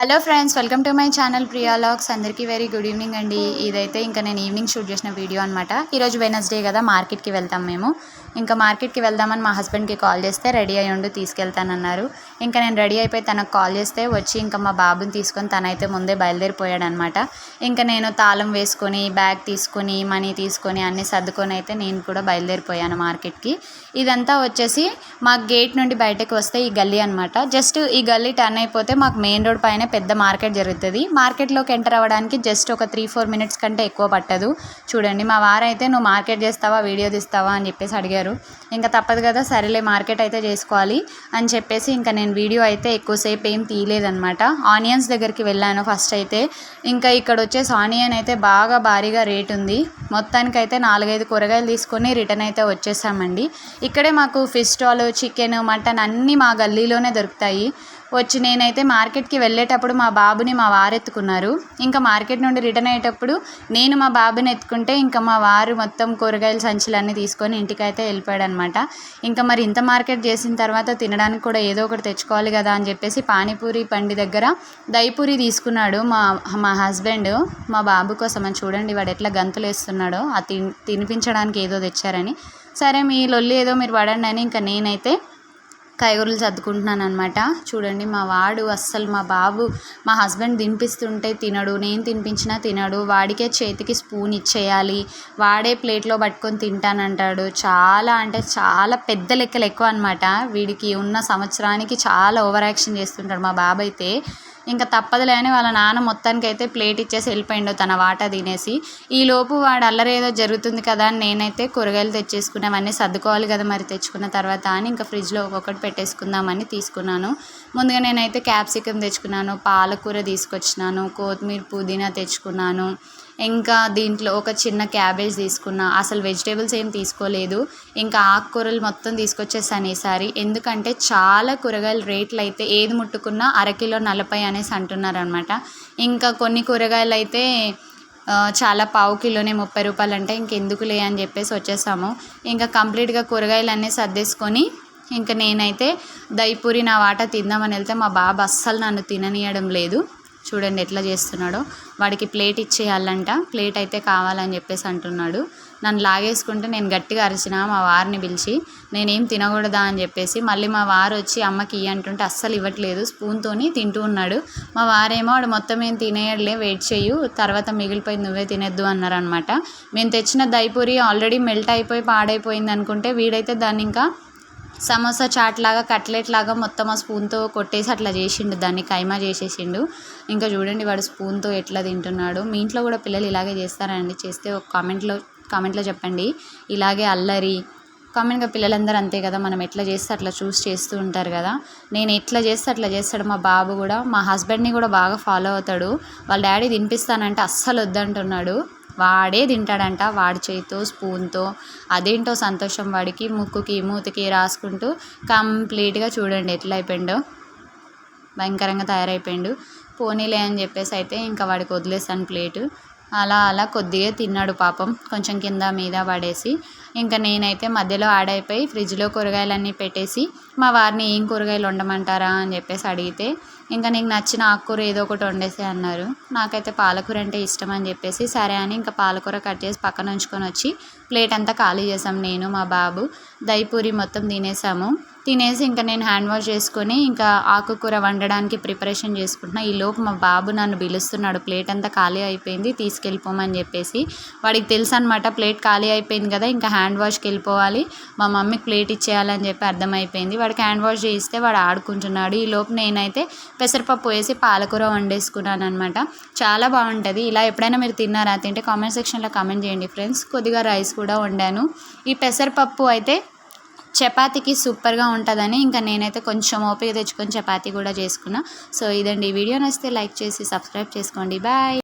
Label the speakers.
Speaker 1: Hello friends, welcome to my channel Priya logs. అందరికీ very good evening అండి. ఇదైతే ఇంకా నేను ఈవినింగ్ షూట్ చేసిన వీడియో అనమాట. ఈరోజు వెనస్డే కదా, మార్కెట్కి వెళ్తాం మేము. ఇంకా మార్కెట్కి వెళ్దామని మా హస్బెండ్కి కాల్ చేస్తే రెడీ అయ్యి ఉండు తీసుకెళ్తానన్నారు. ఇంకా నేను రెడీ అయిపోయి తనకు కాల్ చేస్తే వచ్చి ఇంకా మా బాబుని తీసుకొని తనైతే ముందే బయలుదేరిపోయాడు అనమాట. ఇంకా నేను తాళం వేసుకొని బ్యాగ్ తీసుకొని మనీ తీసుకొని అన్నీ సర్దుకొని అయితే నేను కూడా బయలుదేరిపోయాను మార్కెట్కి. ఇదంతా వచ్చేసి మా గేట్ నుండి బయటకు వస్తే ఈ గల్లీ అనమాట. జస్ట్ ఈ గల్లీ టర్న్ అయిపోతే మాకు మెయిన్ రోడ్ పైన పెద్ద మార్కెట్ జరుగుతుంది. మార్కెట్లోకి ఎంటర్ అవ్వడానికి జస్ట్ ఒక 3-4 మినిట్స్ కంటే ఎక్కువ పట్టదు. చూడండి, మా వారైతే నువ్వు మార్కెట్ చేస్తావా వీడియో తీస్తావా అని చెప్పేసి అడిగారు. ఇంకా తప్పదు కదా, సరేలే మార్కెట్ అయితే చేసుకోవాలి అని చెప్పేసి ఇంకా నేను వీడియో అయితే ఎక్కువసేపు ఏం తీయలేదన్నమాట. ఆనియన్స్ దగ్గరికి వెళ్ళాను ఫస్ట్ అయితే. ఇంకా ఇక్కడ వచ్చేసి ఆనియన్ అయితే బాగా భారీగా రేట్ ఉంది. మొత్తానికైతే 4-5 కూరగాయలు తీసుకొని రిటర్న్ అయితే వచ్చేసామండి. ఇక్కడే మాకు ఫిష్ స్టాల్, చికెన్, మటన్ అన్నీ మా గల్లీలోనే దొరుకుతాయి. వచ్చి నేనైతే మార్కెట్కి వెళ్ళేటప్పుడు మా బాబుని మా వారు ఎత్తుకున్నారు. ఇంకా మార్కెట్ నుండి రిటర్న్ అయ్యేటప్పుడు నేను మా బాబుని ఎత్తుకుంటే ఇంకా మా వారు మొత్తం కూరగాయల సంచులన్నీ తీసుకొని ఇంటికైతే వెళ్ళిపోయాడు అనమాట. ఇంకా మరి ఇంత మార్కెట్ చేసిన తర్వాత తినడానికి కూడా ఏదో ఒకటి తెచ్చుకోవాలి కదా అని చెప్పేసి పానీపూరి బండి దగ్గర దహిపూరి తీసుకున్నాడు మా హస్బెండ్ మా బాబు కోసం. అని చూడండి వాడు ఎట్లా గంతులు వేస్తున్నాడో, ఆ తినిపించడానికి ఏదో తెచ్చారని. సరే మీ లొల్లి ఏదో మీరు పడండి అని ఇంకా నేనైతే కాయగూరలు సర్దుకుంటున్నాను అనమాట. చూడండి మా వాడు అస్సలు మా హస్బెండ్ తినిపిస్తుంటే తినడు, నేను తినిపించినా తినడు. వాడికే చేతికి స్పూన్ ఇచ్చేయాలి, వాడే ప్లేట్లో పట్టుకొని తింటానంటాడు. చాలా అంటే చాలా పెద్ద లెక్కలు ఎక్కువ అనమాట. వీడికి ఉన్న సంవత్సరానికి చాలా ఓవర్ యాక్షన్ చేస్తుంటాడు మా బాబు అయితే. ఇంకా తప్పదులే అని వాళ్ళ నాన్న మొత్తానికైతే ప్లేట్ ఇచ్చేసి వెళ్ళిపోయిండు తన వాటా తినేసి. ఈలోపు వాడు అల్లరి ఏదో జరుగుతుంది కదా అని నేనైతే కూరగాయలు తెచ్చేసుకున్నామన్నీ సర్దుకోవాలి కదా మరి తెచ్చుకున్న తర్వాత అని ఇంకా ఫ్రిడ్జ్లో ఒక్కొక్కటి పెట్టేసుకుందామని తీసుకున్నాను. ముందుగా నేనైతే క్యాప్సికమ్ తెచ్చుకున్నాను, పాలకూర తీసుకొచ్చినాను, కొత్తిమీర, పుదీనా తెచ్చుకున్నాను. ఇంకా దీంట్లో ఒక చిన్న క్యాబేజ్ తీసుకున్నా. అసలు వెజిటేబుల్స్ ఏం తీసుకోలేదు. ఇంకా ఆకుకూరలు మొత్తం తీసుకొచ్చేసాను ఈసారి. ఎందుకంటే చాలా కూరగాయల రేట్లు అయితే ఏది ముట్టుకున్నా అరకిలో 40 అనేసి అంటున్నారు అనమాట. ఇంకా కొన్ని కూరగాయలు అయితే చాలా పావు కిలోనే 30 రూపాయలు అంటే ఇంకెందుకులే అని చెప్పేసి వచ్చేసాము. ఇంకా కంప్లీట్గా కూరగాయలు అన్నీ సర్దేసుకొని ఇంకా నేనైతే దహిపూరి నా వాటా తిందామని వెళ్తే మా బాబు అస్సలు నన్ను తిననీయడం లేదు. చూడండి ఎట్లా చేస్తున్నాడో. వాడికి ప్లేట్ ఇచ్చేయాలంట, ప్లేట్ అయితే కావాలని చెప్పేసి అంటున్నాడు. నన్ను లాగేసుకుంటే నేను గట్టిగా అరిచిన మా వారిని పిలిచి, నేనేం తినకూడదా అని చెప్పేసి. మళ్ళీ మా వారు వచ్చి అమ్మకి ఇయ్యి అంటుంటే అస్సలు ఇవ్వట్లేదు, స్పూన్తోని తింటూ ఉన్నాడు. మా వారేమో వాడు మొత్తం ఏం తినేయడలే, వెయిట్ చేయు, తర్వాత మిగిలిపోయింది నువ్వే తినేద్దు అన్నారనమాట. మేము తెచ్చిన దహిపూరి ఆల్రెడీ మెల్ట్ అయిపోయి పాడైపోయింది అనుకుంటే వీడైతే దాన్ని ఇంకా సమోసా చాట్ లాగా, కట్లెట్ లాగా మొత్తం ఆ స్పూన్తో కొట్టేసి అట్లా చేసిండు, దాన్ని కైమా చేసేసిండు. ఇంకా చూడండి వాడు స్పూన్తో ఎట్లా తింటున్నాడు. మీ ఇంట్లో కూడా పిల్లలు ఇలాగే చేస్తారండి? చేస్తే ఒక కామెంట్లో చెప్పండి. ఇలాగే అల్లరి కామన్గా పిల్లలందరూ అంతే కదా, మనం ఎట్లా చేస్తే అట్లా చూస్ చేస్తూ ఉంటారు కదా. నేను ఎట్లా చేస్తే అట్లా చేస్తాడు మా బాబు కూడా. మా హస్బెండ్ని కూడా బాగా ఫాలో అవుతాడు. వాళ్ళ డాడీ తినిపిస్తానంటే అస్సలు వద్దంటున్నాడు. వాడే తింటాడంట వాడి చేతితో స్పూన్తో. అదేంటో సంతోషం వాడికి. ముక్కుకి మూతికి రాసుకుంటూ కంప్లీట్గా చూడండి ఎట్లా అయిపోయిండో, భయంకరంగా తయారైపోయిండు. పోనీలే అని చెప్పేసి అయితే ఇంకా వాడికి వదిలేసాను ప్లేటు. అలా కొద్దిగా తిన్నాడు పాపం, కొంచెం కింద మీద పడేసి. ఇంకా నేనైతే మధ్యలో యాడ్ అయిపోయి ఫ్రిడ్జ్లో కూరగాయలన్నీ పెట్టేసి మా వారిని ఏం కూరగాయలు వండమంటారా అని చెప్పేసి అడిగితే, ఇంకా నీకు నచ్చిన ఆకుకూర ఏదో ఒకటి వండేసి అన్నారు. నాకైతే పాలకూర అంటే ఇష్టం అని చెప్పేసి సరే అని ఇంకా పాలకూర కట్ చేసి పక్కన ఉంచుకొని వచ్చి ప్లేట్ అంతా ఖాళీ చేసాం. నేను మా బాబు దహిపూరి మొత్తం తినేసి ఇంకా నేను హ్యాండ్ వాష్ చేసుకొని ఇంకా ఆకుకూర వండడానికి ప్రిపరేషన్ చేసుకుంటున్నా. ఈలోపు మా బాబు నన్ను పిలుస్తున్నాడు, ప్లేట్ అంతా ఖాళీ అయిపోయింది తీసుకెళ్ళిపోమని చెప్పేసి. వాడికి తెలుసు అనమాట ప్లేట్ ఖాళీ అయిపోయింది కదా, ఇంకా హ్యాండ్ వాష్కి వెళ్ళిపోవాలి, మా మమ్మీకి ప్లేట్ ఇచ్చేయాలని చెప్పి అర్థమైపోయింది. వాడికి హ్యాండ్ వాష్ చేయిస్తే వాడు ఆడుకుంటున్నాడు. ఈలోపు నేనైతే పెసరపప్పు వేసి పాలకూర వండేసుకున్నాను అనమాట. చాలా బాగుంటుంది. ఇలా ఎప్పుడైనా మీరు తిన్నారా? తింటే కామెంట్ సెక్షన్లో కామెంట్ చేయండి ఫ్రెండ్స్. కొద్దిగా రైస్ కూడా వండాను. ఈ పెసరపప్పు అయితే చపాతీకి సూపర్గా ఉంటుందని ఇంకా నేనైతే కొంచెం ఓపిక తెచ్చుకొని చపాతీ కూడా చేసుకున్నా. సో ఇదండి, ఈ వీడియో నచ్చితే లైక్ చేసి సబ్స్క్రైబ్ చేసుకోండి. బాయ్.